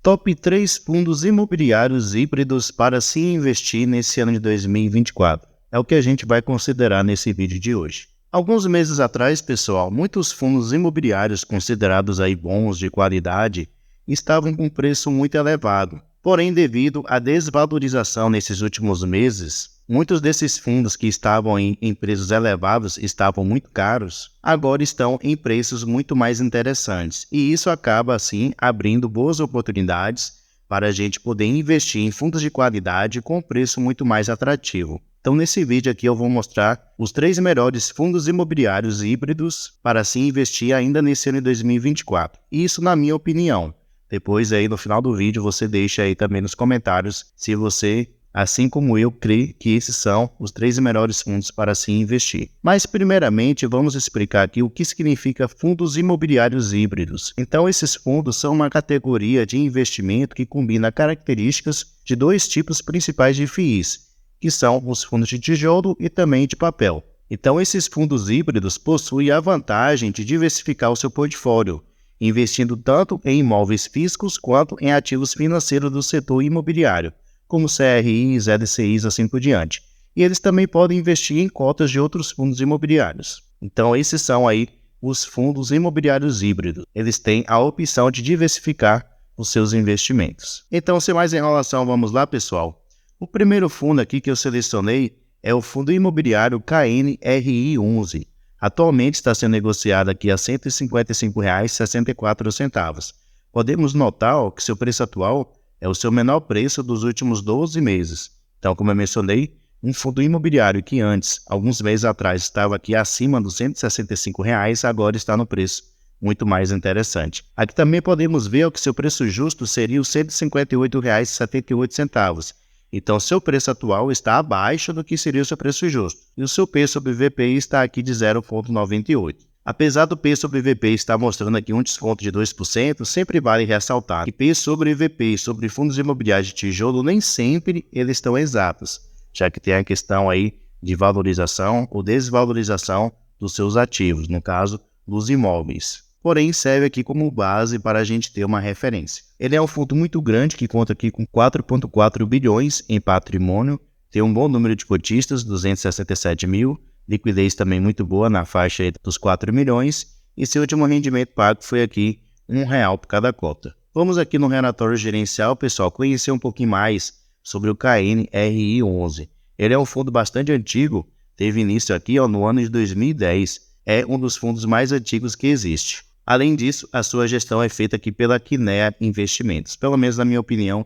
Top 3 fundos imobiliários híbridos para se investir nesse ano de 2024. É o que a gente vai considerar nesse vídeo de hoje. Alguns meses atrás, pessoal, muitos fundos imobiliários considerados aí bons, de qualidade, estavam com preço muito elevado. Porém, devido à desvalorização nesses últimos meses, muitos desses fundos que estavam em preços elevados, estavam muito caros, agora estão em preços muito mais interessantes. E isso acaba, assim, abrindo boas oportunidades para a gente poder investir em fundos de qualidade com preço muito mais atrativo. Então, nesse vídeo aqui eu vou mostrar os 3 melhores fundos imobiliários híbridos para se investir ainda nesse ano de 2024. Isso na minha opinião. Depois aí no final do vídeo você deixa aí também nos comentários se você, assim como eu, crê que esses são os 3 melhores fundos para se investir. Mas primeiramente vamos explicar aqui o que significa fundos imobiliários híbridos. Então esses fundos são uma categoria de investimento que combina características de 2 tipos principais de FIIs, que são os fundos de tijolo e também de papel. Então esses fundos híbridos possuem a vantagem de diversificar o seu portfólio, investindo tanto em imóveis físicos quanto em ativos financeiros do setor imobiliário, como CRIs, LCIs, assim por diante. E eles também podem investir em cotas de outros fundos imobiliários. Então esses são aí os fundos imobiliários híbridos. Eles têm a opção de diversificar os seus investimentos. Então, sem mais enrolação, vamos lá, pessoal. O primeiro fundo aqui que eu selecionei é o fundo imobiliário KNRI11. Atualmente está sendo negociado aqui a R$ 155,64. Podemos notar que seu preço atual é o seu menor preço dos últimos 12 meses. Então, como eu mencionei, um fundo imobiliário que antes, alguns meses atrás, estava aqui acima dos R$ 165, agora está no preço muito mais interessante. Aqui também podemos ver que seu preço justo seria os R$ 158,78. Então, seu preço atual está abaixo do que seria o seu preço justo. E o seu P sobre VPI está aqui de 0,98. Apesar do P sobre VP estar mostrando aqui um desconto de 2%, sempre vale ressaltar que P sobre VP sobre fundos imobiliários de tijolo nem sempre eles estão exatos, já que tem a questão aí de valorização ou desvalorização dos seus ativos, no caso, dos imóveis. Porém, serve aqui como base para a gente ter uma referência. Ele é um fundo muito grande que conta aqui com 4,4 bilhões em patrimônio, tem um bom número de cotistas, 267 mil, liquidez também muito boa na faixa dos 4 milhões e seu último rendimento pago foi aqui R$1 por cada cota. Vamos aqui no relatório gerencial, pessoal, conhecer um pouquinho mais sobre o KNRI11. Ele é um fundo bastante antigo, teve início aqui no ano de 2010, é um dos fundos mais antigos que existe. Além disso, a sua gestão é feita aqui pela Kinea Investimentos, pelo menos na minha opinião,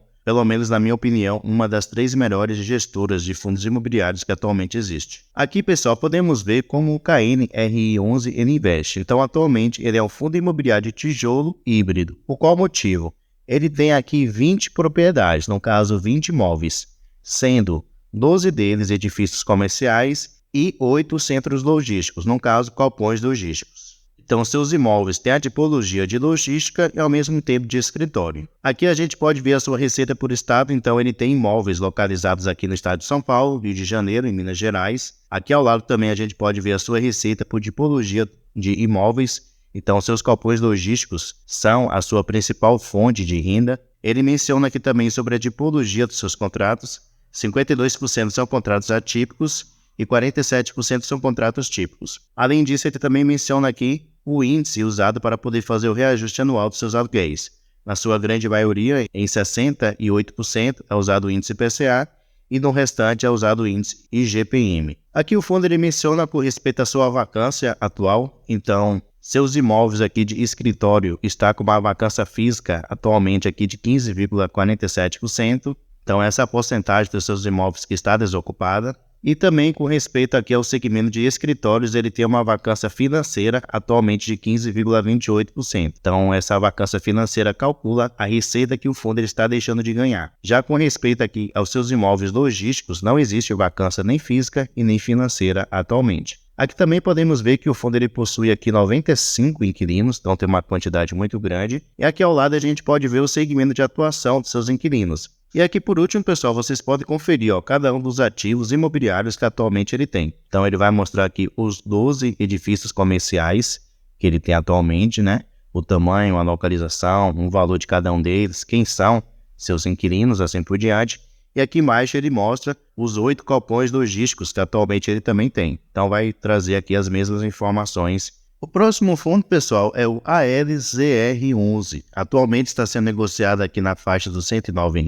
uma das 3 melhores gestoras de fundos imobiliários que atualmente existe. Aqui, pessoal, podemos ver como o KNRI11 ele investe. Então, atualmente, ele é um fundo imobiliário de tijolo híbrido. Por qual motivo? Ele tem aqui 20 propriedades, no caso 20 imóveis, sendo 12 deles edifícios comerciais e 8 centros logísticos, no caso, galpões logísticos. Então, seus imóveis têm a tipologia de logística e ao mesmo tempo de escritório. Aqui a gente pode ver a sua receita por estado, então ele tem imóveis localizados aqui no estado de São Paulo, Rio de Janeiro e Minas Gerais. Aqui ao lado também a gente pode ver a sua receita por tipologia de imóveis, então seus galpões logísticos são a sua principal fonte de renda. Ele menciona aqui também sobre a tipologia dos seus contratos, 52% são contratos atípicos e 47% são contratos típicos. Além disso, ele também menciona aqui o índice usado para poder fazer o reajuste anual dos seus aluguéis. Na sua grande maioria, em 68%, é usado o índice IPCA e no restante é usado o índice IGPM. Aqui o fundo ele menciona por respeito à sua vacância atual, então seus imóveis aqui de escritório está com uma vacância física atualmente aqui de 15,47%, então essa é a porcentagem dos seus imóveis que está desocupada. E também com respeito aqui ao segmento de escritórios, ele tem uma vacância financeira atualmente de 15,28%. Então, essa vacância financeira calcula a receita que o fundo ele está deixando de ganhar. Já com respeito aqui aos seus imóveis logísticos, não existe vacância nem física e nem financeira atualmente. Aqui também podemos ver que o fundo ele possui aqui 95 inquilinos, então tem uma quantidade muito grande. E aqui ao lado a gente pode ver o segmento de atuação dos seus inquilinos. E aqui por último, pessoal, vocês podem conferir cada um dos ativos imobiliários que atualmente ele tem. Então ele vai mostrar aqui os 12 edifícios comerciais que ele tem atualmente, né? o tamanho, a localização, o valor de cada um deles, quem são seus inquilinos, assim por diante. E aqui embaixo ele mostra os 8 galpões logísticos que atualmente ele também tem. Então vai trazer aqui as mesmas informações. O próximo fundo, pessoal, é o ALZR11. Atualmente está sendo negociado aqui na faixa dos R$ 109.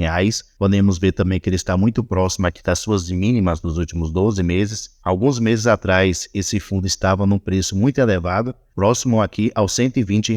Podemos ver também que ele está muito próximo aqui das suas mínimas dos últimos 12 meses. Alguns meses atrás, esse fundo estava num preço muito elevado, próximo aqui aos R$ 120.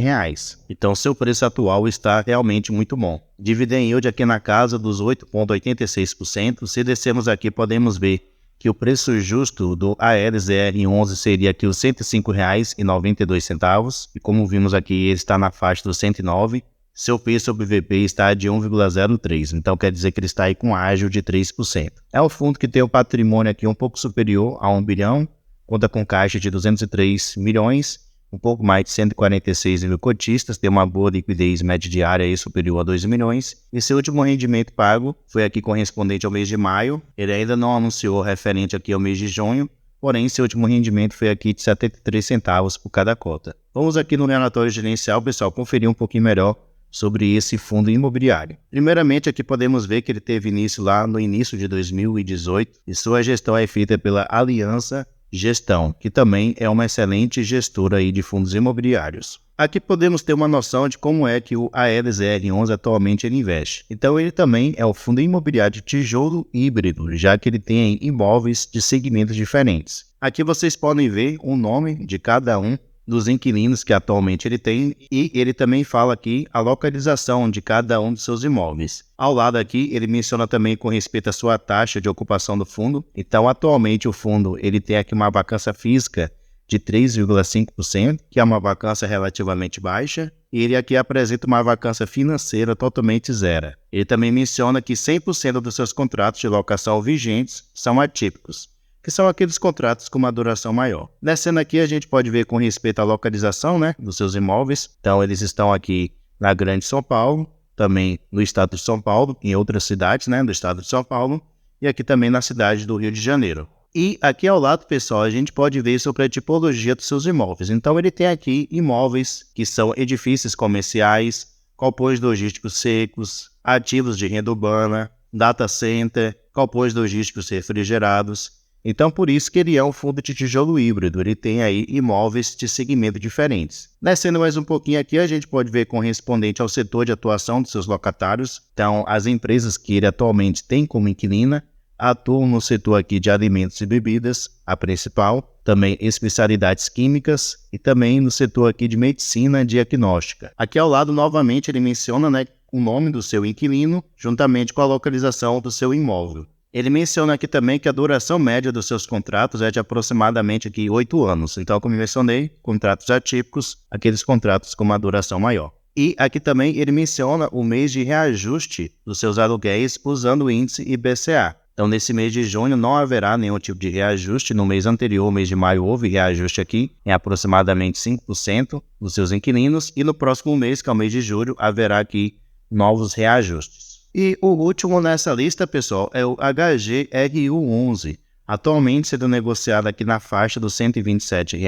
Então, seu preço atual está realmente muito bom. Dividend yield aqui na casa dos 8,86%. Se descermos aqui, podemos ver que o preço justo do ALZR11 seria aqui os R$ 105,92, e como vimos aqui, ele está na faixa dos 109. Seu P sobre VP está de 1,03, então quer dizer que ele está aí com ágio de 3%. É um fundo que tem um patrimônio aqui um pouco superior a 1 bilhão, conta com caixa de 203 milhões, um pouco mais de 146 mil cotistas, tem uma boa liquidez média diária aí superior a 2 milhões, e seu último rendimento pago foi aqui correspondente ao mês de maio. Ele ainda não anunciou referente aqui ao mês de junho, porém seu último rendimento foi aqui de 73 centavos por cada cota. Vamos aqui no relatório gerencial, pessoal, conferir um pouquinho melhor sobre esse fundo imobiliário. Primeiramente, aqui podemos ver que ele teve início lá no início de 2018 e sua gestão é feita pela Aliança Gestão, que também é uma excelente gestora aí de fundos imobiliários. Aqui podemos ter uma noção de como é que o ALZR11 atualmente ele investe. Então ele também é o fundo imobiliário de tijolo híbrido, já que ele tem imóveis de segmentos diferentes. Aqui vocês podem ver o nome de cada um dos inquilinos que atualmente ele tem, e ele também fala aqui a localização de cada um dos seus imóveis. Ao lado aqui ele menciona também com respeito à sua taxa de ocupação do fundo. Então atualmente o fundo ele tem aqui uma vacância física de 3,5%, que é uma vacância relativamente baixa, e ele aqui apresenta uma vacância financeira totalmente zero. Ele também menciona que 100% dos seus contratos de locação vigentes são atípicos, que são aqueles contratos com uma duração maior. Descendo aqui, a gente pode ver com respeito à localização, dos seus imóveis. Então, eles estão aqui na Grande São Paulo, também no estado de São Paulo, em outras cidades, do estado de São Paulo, e aqui também na cidade do Rio de Janeiro. E aqui ao lado, pessoal, a gente pode ver sobre a tipologia dos seus imóveis. Então, ele tem aqui imóveis que são edifícios comerciais, galpões logísticos secos, ativos de renda urbana, data center, galpões logísticos refrigerados. Então, por isso que ele é um fundo de tijolo híbrido, ele tem aí imóveis de segmento diferentes. Descendo mais um pouquinho aqui, a gente pode ver correspondente ao setor de atuação dos seus locatários. Então, as empresas que ele atualmente tem como inquilina atuam no setor aqui de alimentos e bebidas, a principal, também especialidades químicas e também no setor aqui de medicina diagnóstica. Aqui ao lado, novamente, ele menciona o nome do seu inquilino, juntamente com a localização do seu imóvel. Ele menciona aqui também que a duração média dos seus contratos é de aproximadamente aqui 8 anos. Então, como eu mencionei, contratos atípicos, aqueles contratos com uma duração maior. E aqui também ele menciona o mês de reajuste dos seus aluguéis usando o índice IPCA. Então, nesse mês de junho não haverá nenhum tipo de reajuste. No mês anterior, mês de maio, houve reajuste aqui em aproximadamente 5% dos seus inquilinos. E no próximo mês, que é o mês de julho, haverá aqui novos reajustes. E o último nessa lista, pessoal, é o HGRU11, atualmente sendo negociado aqui na faixa dos R$ 127.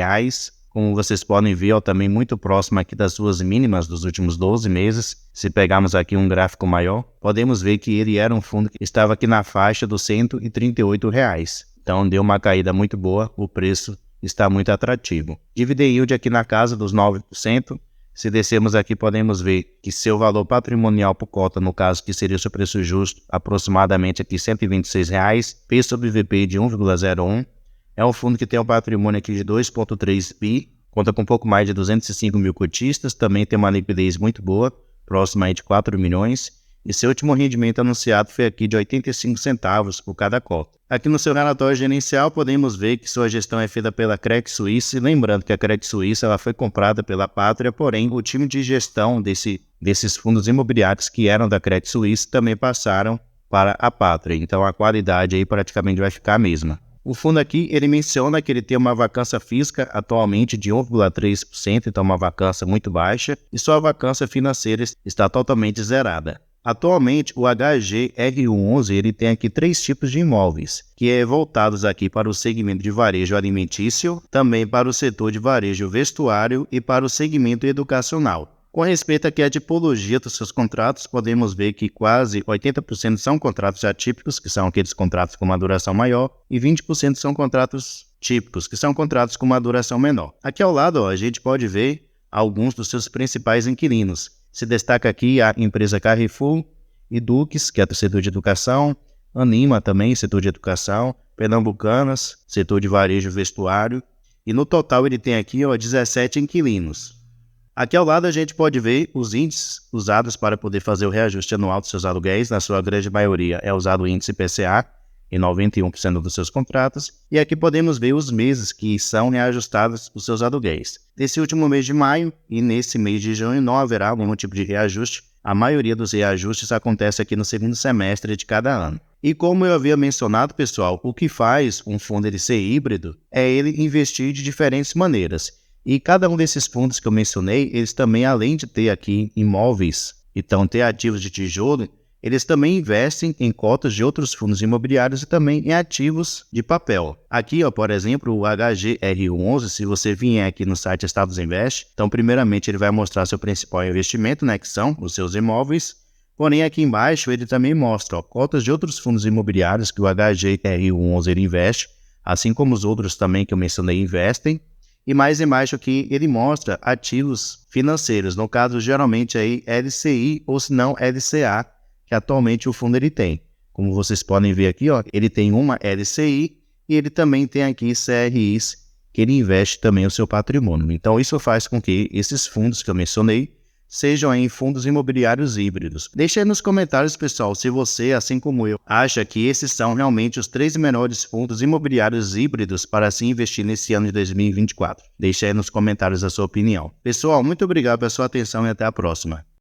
Como vocês podem ver, também muito próximo aqui das suas mínimas dos últimos 12 meses. Se pegarmos aqui um gráfico maior, podemos ver que ele era um fundo que estava aqui na faixa dos R$ 138. Então deu uma caída muito boa, o preço está muito atrativo. Dividend yield aqui na casa dos 9%. Se descermos aqui, podemos ver que seu valor patrimonial por cota, no caso que seria o seu preço justo, aproximadamente aqui R$ 126, P sobre VP de 1,01. É um fundo que tem um patrimônio aqui de 2,3 bi, conta com um pouco mais de 205 mil cotistas, também tem uma liquidez muito boa, próxima aí de 4 milhões. E seu último rendimento anunciado foi aqui de 85 centavos por cada cota. Aqui no seu relatório gerencial podemos ver que sua gestão é feita pela Credit Suisse. Lembrando que a Credit Suisse ela foi comprada pela Pátria, porém o time de gestão desses fundos imobiliários que eram da Credit Suisse também passaram para a Pátria. Então a qualidade aí praticamente vai ficar a mesma. O fundo aqui ele menciona que ele tem uma vacância física atualmente de 1,3%, então uma vacância muito baixa, e sua vacância financeira está totalmente zerada. Atualmente, o HGRU11 ele tem aqui 3 tipos de imóveis, que é voltados aqui para o segmento de varejo alimentício, também para o setor de varejo vestuário e para o segmento educacional. Com respeito aqui à tipologia dos seus contratos, podemos ver que quase 80% são contratos atípicos, que são aqueles contratos com uma duração maior, e 20% são contratos típicos, que são contratos com uma duração menor. Aqui ao lado, a gente pode ver alguns dos seus principais inquilinos. Se destaca aqui a empresa Carrefour, Edux, que é do setor de educação, Anima também, setor de educação, Pernambucanas, setor de varejo e vestuário, e no total ele tem aqui 17 inquilinos. Aqui ao lado a gente pode ver os índices usados para poder fazer o reajuste anual dos seus aluguéis. Na sua grande maioria é usado o índice IPCA em 91% dos seus contratos. E aqui podemos ver os meses que são reajustados os seus aluguéis. Nesse último mês de maio e nesse mês de junho não haverá nenhum tipo de reajuste. A maioria dos reajustes acontece aqui no segundo semestre de cada ano. E como eu havia mencionado, pessoal, o que faz um fundo ele ser híbrido é ele investir de diferentes maneiras. E cada um desses fundos que eu mencionei, eles também, além de ter aqui imóveis, então ter ativos de tijolo, eles também investem em cotas de outros fundos imobiliários e também em ativos de papel. Aqui, por exemplo, o HGR11, se você vier aqui no site Estados Invest, então primeiramente ele vai mostrar seu principal investimento, que são os seus imóveis. Porém, aqui embaixo ele também mostra cotas de outros fundos imobiliários que o HGR11 ele investe, assim como os outros também que eu mencionei investem. E mais embaixo aqui ele mostra ativos financeiros, no caso geralmente aí LCI ou se não LCA, que atualmente o fundo ele tem. Como vocês podem ver aqui, ele tem uma LCI e ele também tem aqui CRIs, que ele investe também o seu patrimônio. Então isso faz com que esses fundos que eu mencionei sejam em fundos imobiliários híbridos. Deixe aí nos comentários, pessoal, se você, assim como eu, acha que esses são realmente os 3 melhores fundos imobiliários híbridos para se investir nesse ano de 2024. Deixe aí nos comentários a sua opinião. Pessoal, muito obrigado pela sua atenção e até a próxima.